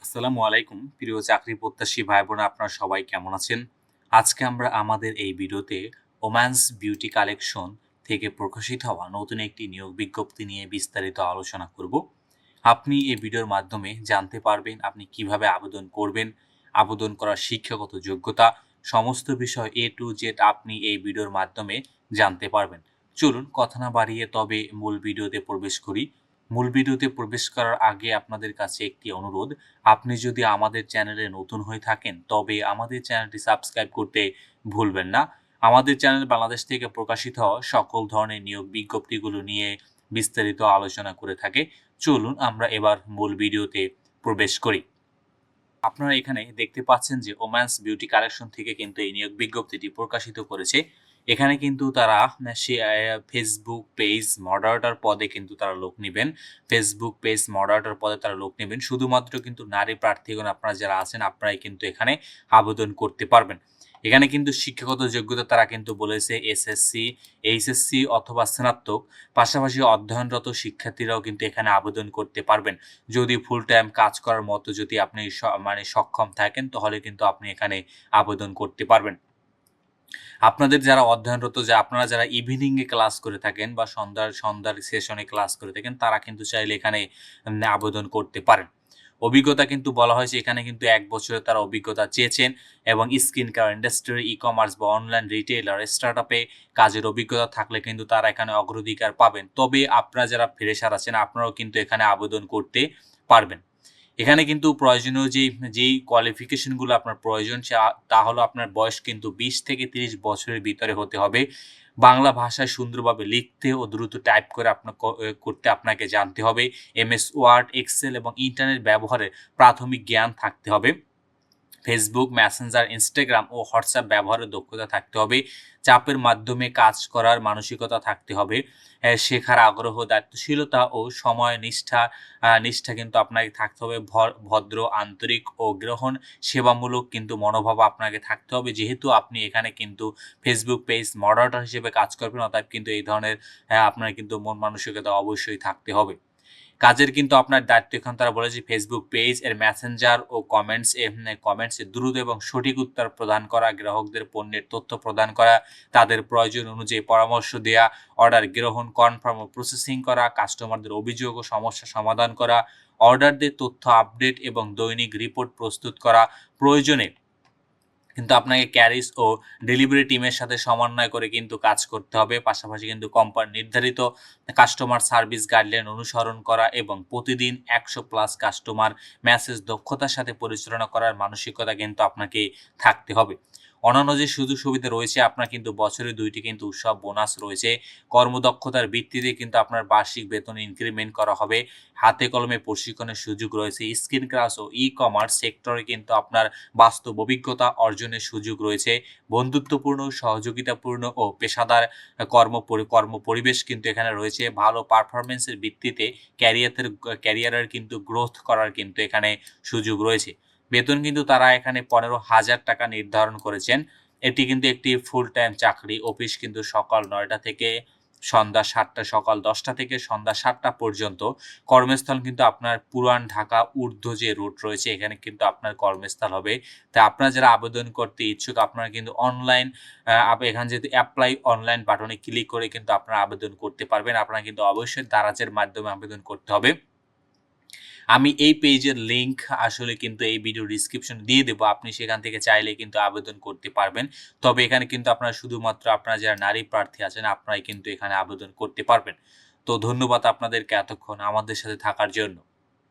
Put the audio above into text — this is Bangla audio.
আসসালামু আলাইকুম প্রিয় চাকরি প্রত্যাশী ভাই বোন আপনারা সবাই কেমন আছেন? আজকে আমরা আমাদের এই ভিডিওতে ওম্যান্স বিউটি কালেকশন থেকে প্রকাশিত হওয়া নতুন একটি নিয়োগ বিজ্ঞপ্তি নিয়ে বিস্তারিত আলোচনা করব। আপনি এই ভিডিওর মাধ্যমে জানতে পারবেন আপনি কিভাবে আবেদন করবেন, আবেদন করার শিক্ষাগত যোগ্যতা, সমস্ত বিষয় A to Z আপনি এই ভিডিওর মাধ্যমে জানতে পারবেন। চলুন কথা না বাড়িয়ে তবে মূল ভিডিওতে প্রবেশ করি। মূল ভিডিওতে প্রবেশ করার আগে আপনাদের কাছে একটি অনুরোধ, আপনি যদি আমাদের চ্যানেলে নতুন হয়ে থাকেন তবে আমাদের চ্যানেলটি সাবস্ক্রাইব করতে ভুলবেন না। আমাদের চ্যানেল বাংলাদেশ থেকে প্রকাশিত হওয়া সকল ধরনের নিয়োগ বিজ্ঞপ্তিগুলো নিয়ে বিস্তারিত আলোচনা করে থাকে। চলুন আমরা এবার মূল ভিডিওতে প্রবেশ করি। আপনারা এখানে দেখতে পাচ্ছেন যে ওম্যান্স বিউটি কালেকশন থেকে কিন্তু এই নিয়োগ বিজ্ঞপ্তিটি প্রকাশিত করেছে। এখানে কিন্তু তারা ফেসবুক পেজ মডারেটর পদে কিন্তু তারা লোক নিবেন। ফেসবুক পেজ মডারেটর পদে তারা লোক নিবেন। শুধুমাত্র কিন্তু নারী প্রার্থীগণ আপনারা যারা আছেন আপনারাই কিন্তু এখানে আবেদন করতে পারবেন। এখানে কিন্তু শিক্ষাগত যোগ্যতা তারা কিন্তু বলেছে এসএসসি, এইচএসসি অথবা স্নাতক, পাশাপাশি অধ্যয়নরত শিক্ষার্থীরাও কিন্তু এখানে আবেদন করতে পারবেন। যদি ফুল টাইম কাজ করার মতো যদি আপনি সক্ষম থাকেন তাহলে কিন্তু আপনি এখানে আবেদন করতে পারবেন। আপনাদের যারা অধ্যয়নরত আপনারা যারা ইভিনিং এ ক্লাস করে থাকেন বা সন্ধ্যার সেশনে ক্লাস করে থাকেন তারা কিন্তু চাইলে এখানে আবেদন করতে পারেন। অভিজ্ঞতা কিন্তু বলা হয়েছে এখানে কিন্তু ১ বছরের তারা অভিজ্ঞতা চেয়েছেন এবং স্কিন কেয়ার ইন্ডাস্ট্রি, ই-কমার্স বা অনলাইন রিটেইলার, স্টার্টআপে কাজের অভিজ্ঞতা থাকলে কিন্তু তারা এখানে অগ্রাধিকার পাবেন। তবে আপনারা যারা ফ্রেশার আছেন আপনারাও কিন্তু এখানে আবেদন করতে পারবেন। এখানে কিন্তু প্রয়োজনীয় যেই কোয়ালিফিকেশনগুলো আপনার প্রয়োজন তা হলো আপনার বয়স কিন্তু ২০ থেকে ৩০ বছরের ভিতরে হতে হবে। বাংলা ভাষায় সুন্দরভাবে লিখতে ও দ্রুত টাইপ করে করতে আপনাকে জানতে হবে। এমএস ওয়ার্ড, এক্সেল এবং ইন্টারনেট ব্যবহারের প্রাথমিক জ্ঞান থাকতে হবে। ফেসবুক, মেসেঞ্জার, ইনস্টাগ্রাম ও হোয়াটসঅ্যাপ ব্যবহারের দক্ষতা থাকতে হবে। চাপের মাধ্যমে কাজ করার মানসিকতা থাকতে হবে। শেখার আগ্রহ, দায়িত্বশীলতা ও সময় নিষ্ঠা কিন্তু আপনাকে থাকতে হবে। ভদ্র, আন্তরিক ও গ্রহণ সেবামূলক কিন্তু মনোভাব আপনাকে থাকতে হবে। যেহেতু আপনি এখানে কিন্তু ফেসবুক পেজ মডারেটর হিসেবে কাজ করবেন, অতএব কিন্তু এই ধরনের আপনার কিন্তু মন মানসিকতা অবশ্যই থাকতে হবে। কাজের কিন্তু আপনার দায়িত্ব এখানে তারা বলেছে ফেসবুক পেজ এর মেসেঞ্জার ও কমেন্টসে দ্রুত এবং সঠিক উত্তর প্রদান করা, গ্রাহকদের পণ্যের তথ্য প্রদান করা, তাদের প্রয়োজন অনুযায়ী পরামর্শ দেয়া, অর্ডার গ্রহণ, কনফার্ম ও প্রসেসিং করা, কাস্টমারদের অভিযোগ ও সমস্যা সমাধান করা, অর্ডারদের তথ্য আপডেট এবং দৈনিক রিপোর্ট প্রস্তুত করা। প্রয়োজনে কিন্তু আপনাকে ক্যারিজ ও ডেলিভারি টিমের সাথে সমন্বয় করে কিন্তু কাজ করতে হবে। পাশাপাশি কিন্তু কোম্পানির নির্ধারিত কাস্টমার সার্ভিস গাইডলাইন অনুসরণ করা এবং প্রতিদিন ১০০+ কাস্টমার মেসেজ দক্ষতার সাথে পরিচালনা করার মানসিকতা কিন্তু আপনাকে থাকতে হবে। অন্যান্য যে সুযোগ সুবিধা রয়েছে আপনার কিন্তু বছরে ২ টি কিন্তু উৎসব বোনাস রয়েছে। কর্মদক্ষতার ভিত্তিতে কিন্তু আপনার বার্ষিক বেতন ইনক্রিমেন্ট করা হবে। হাতে কলমে প্রশিক্ষণের সুযোগ রয়েছে। স্কিন ক্লাস ও ই-কমার্স সেক্টরে কিন্তু আপনার বাস্তব অভিজ্ঞতা অর্জনের সুযোগ রয়েছে। বন্ধুত্বপূর্ণ, সহযোগিতাপূর্ণ ও পেশাদার কর্ম পরিবেশ কিন্তু এখানে রয়েছে। ভালো পারফরম্যান্সের ভিত্তিতে ক্যারিয়ারের কিন্তু গ্রোথ করার কিন্তু এখানে সুযোগ রয়েছে। বেতন কিন্তু তারা এখানে ১৫,০০০ টাকা নির্ধারণ করেছেন। এটি কিন্তু একটি ফুল টাইম চাকরি। অফিস কিন্তু সকাল ৯টা থেকে সন্ধ্যা ৭টা, সকাল ১০টা থেকে সন্ধ্যা ৭টা পর্যন্ত। কর্মস্থল কিন্তু আপনার পুরান ঢাকা ঊর্ধ্ব যে রুট রয়েছে এখানে কিন্তু আপনার কর্মস্থল হবে। তাই আপনারা যারা আবেদন করতে ইচ্ছুক আপনারা কিন্তু অনলাইন এখানে যেহেতু এপ্লাই অনলাইন বাটনে ক্লিক করে কিন্তু আপনারা আবেদন করতে পারবেন। আপনারা কিন্তু অবশ্যই দারাজের মাধ্যমে আবেদন করতে হবে। আমি এই পেজের লিংক আসলে কিন্তু এই ভিডিও ডেসক্রিপশনে দিয়ে দেব। আপনি সেখান থেকে চাইলে কিন্তু আবেদন করতে পারবেন। তবে এখানে কিন্তু আপনারা শুধুমাত্র আপনারা যারা নারী প্রার্থী আছেন আপনারাই কিন্তু এখানে আবেদন করতে পারবেন। তো ধন্যবাদ আপনাদেরকে এতক্ষণ আমাদের সাথে থাকার জন্য।